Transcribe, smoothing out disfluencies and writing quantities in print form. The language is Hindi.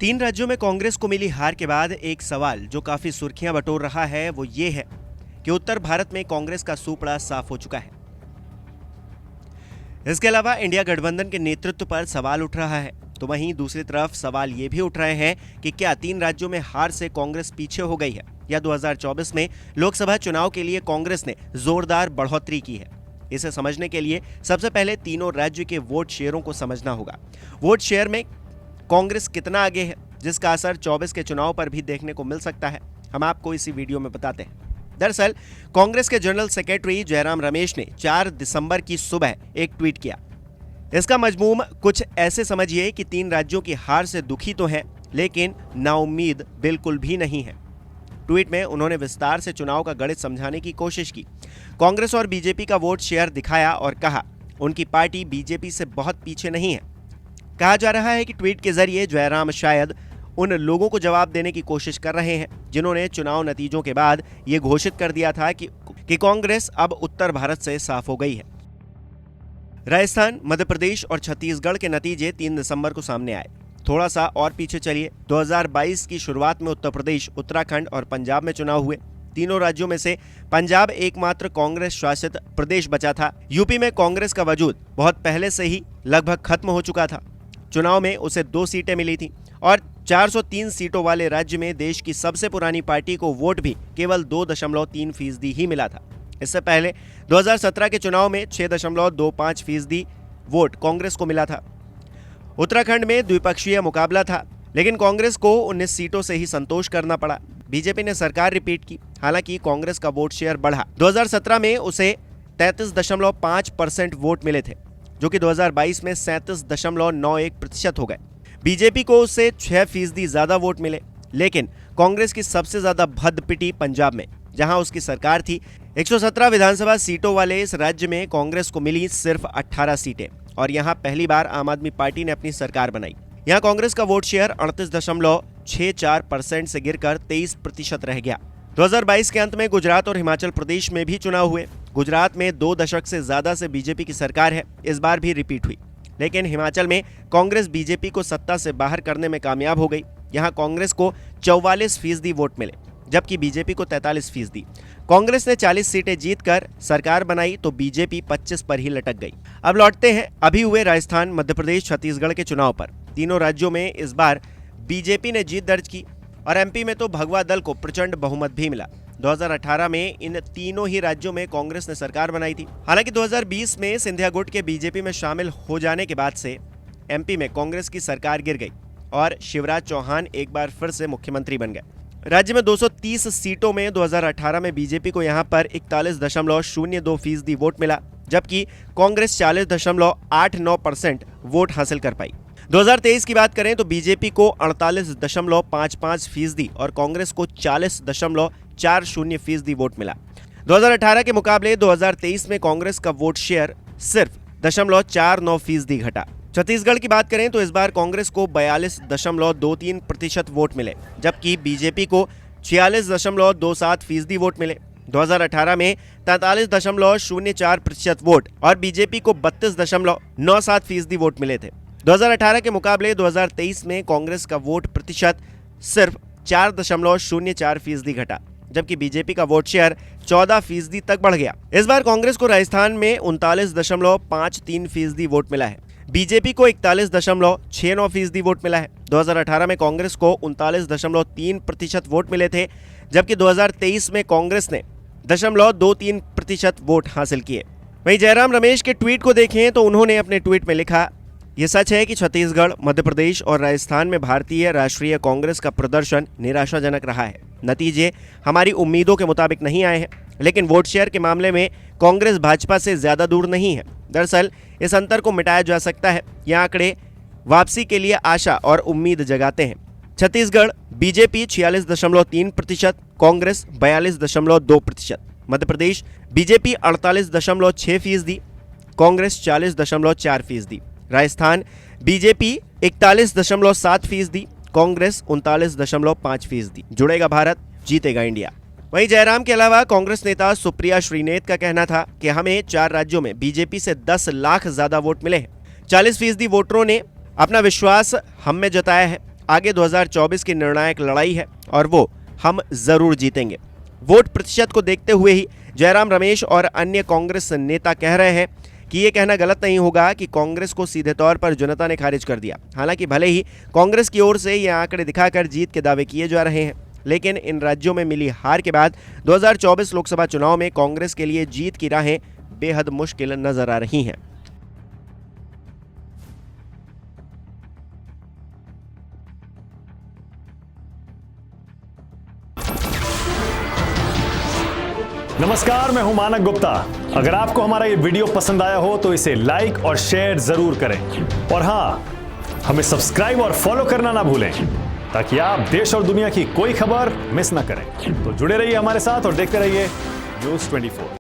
तीन राज्यों में कांग्रेस को मिली हार के बाद एक सवाल जो काफी सुर्खियां बटोर रहा है वो ये है कि उत्तर भारत में कांग्रेस का सूपड़ा साफ हो चुका है। इसके अलावा इंडिया गठबंधन के नेतृत्व पर सवाल उठ रहा है, तो वहीं दूसरी तरफ सवाल ये भी उठ रहे हैं कि क्या तीन राज्यों में हार से कांग्रेस पीछे हो गई है या 2024 में लोकसभा चुनाव के लिए कांग्रेस ने जोरदार बढ़ोतरी की है। इसे समझने के लिए सबसे पहले तीनों राज्य के वोट शेयरों को समझना होगा। वोट शेयर में कांग्रेस कितना आगे है, जिसका असर 24 के चुनाव पर भी देखने को मिल सकता है, हम आपको इसी वीडियो में बताते हैं। दरअसल कांग्रेस के जनरल सेक्रेटरी जयराम रमेश ने 4 दिसंबर की सुबह एक ट्वीट किया। इसका मजमून कुछ ऐसे समझिए कि तीन राज्यों की हार से दुखी तो हैं, लेकिन नाउम्मीद बिल्कुल भी नहीं है। ट्वीट में उन्होंने विस्तार से चुनाव का गणित समझाने की कोशिश की, कांग्रेस और बीजेपी का वोट शेयर दिखाया और कहा उनकी पार्टी बीजेपी से बहुत पीछे नहीं है। कहा जा रहा है कि ट्वीट के जरिए जयराम शायद उन लोगों को जवाब देने की कोशिश कर रहे हैं जिन्होंने चुनाव नतीजों के बाद ये घोषित कर दिया था कि कांग्रेस अब उत्तर भारत से साफ हो गई है। राजस्थान, मध्य प्रदेश और छत्तीसगढ़ के नतीजे 3 दिसंबर को सामने आए। थोड़ा सा और पीछे चलिए, 2022 की शुरुआत में उत्तर प्रदेश, उत्तराखंड और पंजाब में चुनाव हुए। तीनों राज्यों में से पंजाब एकमात्र कांग्रेस शासित प्रदेश बचा था। यूपी में कांग्रेस का वजूद बहुत पहले से ही लगभग खत्म हो चुका था। चुनाव में उसे 2 सीटें मिली थी और 403 सीटों वाले राज्य में देश की सबसे पुरानी पार्टी को वोट भी केवल 2.3% ही मिला था। इससे पहले 2017 के चुनाव में 6.25% वोट कांग्रेस को मिला था। उत्तराखंड में द्विपक्षीय मुकाबला था, लेकिन कांग्रेस को 19 सीटों से ही संतोष करना पड़ा। बीजेपी ने सरकार रिपीट की, हालांकि कांग्रेस का वोट शेयर बढ़ा। 2017 में उसे 33.5% वोट मिले थे, जो कि 2022 में 37.91% हो गए। बीजेपी को उससे 6% ज्यादा वोट मिले, लेकिन कांग्रेस की सबसे ज्यादा भद्द पिटी पंजाब में, जहां उसकी सरकार थी। 117 विधानसभा सीटों वाले इस राज्य में कांग्रेस को मिली सिर्फ 18 सीटें और यहां पहली बार आम आदमी पार्टी ने अपनी सरकार बनाई। यहां कांग्रेस का वोट शेयर 38.64% से गिरकर 23% रह गया। 2022 के अंत में गुजरात और हिमाचल प्रदेश में भी चुनाव हुए। गुजरात में 2 दशक से ज्यादा से बीजेपी की सरकार है, इस बार भी रिपीट हुई, लेकिन हिमाचल में कांग्रेस बीजेपी को सत्ता से बाहर करने में कामयाब हो गई। यहां कांग्रेस को 44% वोट मिले, जबकि बीजेपी को 43%। कांग्रेस ने 40 सीटें जीतकर सरकार बनाई तो बीजेपी 25 पर ही लटक गई। अब लौटते हैं अभी हुए राजस्थान, मध्य प्रदेश, छत्तीसगढ़ के चुनाव पर। तीनों राज्यों में इस बार बीजेपी ने जीत दर्ज की और एमपी में तो भगवा दल को प्रचंड बहुमत भी मिला। 2018 में इन तीनों ही राज्यों में कांग्रेस ने सरकार बनाई थी। हालांकि 2020 में सिंधिया गुट के बीजेपी में शामिल हो जाने के बाद से एमपी में कांग्रेस की सरकार गिर गई और शिवराज चौहान एक बार फिर से मुख्यमंत्री बन गए। राज्य में 230 सीटों में 2018 में बीजेपी को यहां पर 41.02% वोट मिला, जबकि कांग्रेस 40.89% वोट हासिल कर पाई। 2023 की बात करें तो बीजेपी को 48.55% और कांग्रेस को 40.40% वोट मिला। 2018 के मुकाबले 2023 में कांग्रेस का वोट शेयर सिर्फ 0.49% घटा। छत्तीसगढ़ की बात करें तो इस बार कांग्रेस को 42.23% वोट मिले, जबकि बीजेपी को 46.27% वोट मिले। 2018 में 43.04% वोट और बीजेपी को 32.97% वोट मिले थे। 2018 के मुकाबले 2023 में कांग्रेस का वोट प्रतिशत सिर्फ 4.04% घटा, जबकि बीजेपी का वोट शेयर 14% तक बढ़ गया। इस बार कांग्रेस को राजस्थान में 39.53% वोट मिला है। बीजेपी को 41.69% वोट मिला है। 2018 में कांग्रेस को 39.3% वोट मिले थे, जबकि 2023 में कांग्रेस ने 0.23% वोट हासिल किए। वहीं जयराम रमेश के ट्वीट को देखें तो उन्होंने अपने ट्वीट में लिखा, ये सच है कि छत्तीसगढ़, मध्य प्रदेश और राजस्थान में भारतीय राष्ट्रीय कांग्रेस का प्रदर्शन निराशाजनक रहा है। नतीजे हमारी उम्मीदों के मुताबिक नहीं आए हैं, लेकिन वोट शेयर के मामले में कांग्रेस भाजपा से ज्यादा दूर नहीं है। दरअसल इस अंतर को मिटाया जा सकता है। ये आंकड़े वापसी के लिए आशा और उम्मीद जगाते हैं। Chhattisgarh BJP 46.3%, Congress 42.2%। Madhya Pradesh BJP 48.6%, Congress 40.4%। Rajasthan BJP 41.7%, Congress 39.5%। जुड़ेगा भारत, जीतेगा इंडिया। वहीं जयराम के अलावा कांग्रेस नेता सुप्रिया श्रीनेत का कहना था कि हमें 4 राज्यों में बीजेपी से 10 लाख ज्यादा वोट मिले हैं। 40% वोटरों ने अपना विश्वास हम में जताया है। आगे 2024 की निर्णायक लड़ाई है और वो हम जरूर जीतेंगे। वोट प्रतिशत को देखते हुए ही जयराम रमेश और अन्य कांग्रेस नेता कह रहे हैं कि ये कहना गलत नहीं होगा कि कांग्रेस को सीधे तौर पर जनता ने खारिज कर दिया। हालांकि भले ही कांग्रेस की ओर से ये आंकड़े दिखाकर जीत के दावे किए जा रहे हैं, लेकिन इन राज्यों में मिली हार के बाद 2024 लोकसभा चुनाव में कांग्रेस के लिए जीत की राहें बेहद मुश्किल नजर आ रही हैं। नमस्कार, मैं हूं मानक गुप्ता। अगर आपको हमारा ये वीडियो पसंद आया हो तो इसे लाइक और शेयर जरूर करें और हां, हमें सब्सक्राइब और फॉलो करना ना भूलें ताकि आप देश और दुनिया की कोई खबर मिस ना करें। तो जुड़े रहिए हमारे साथ और देखते रहिए न्यूज़ 24।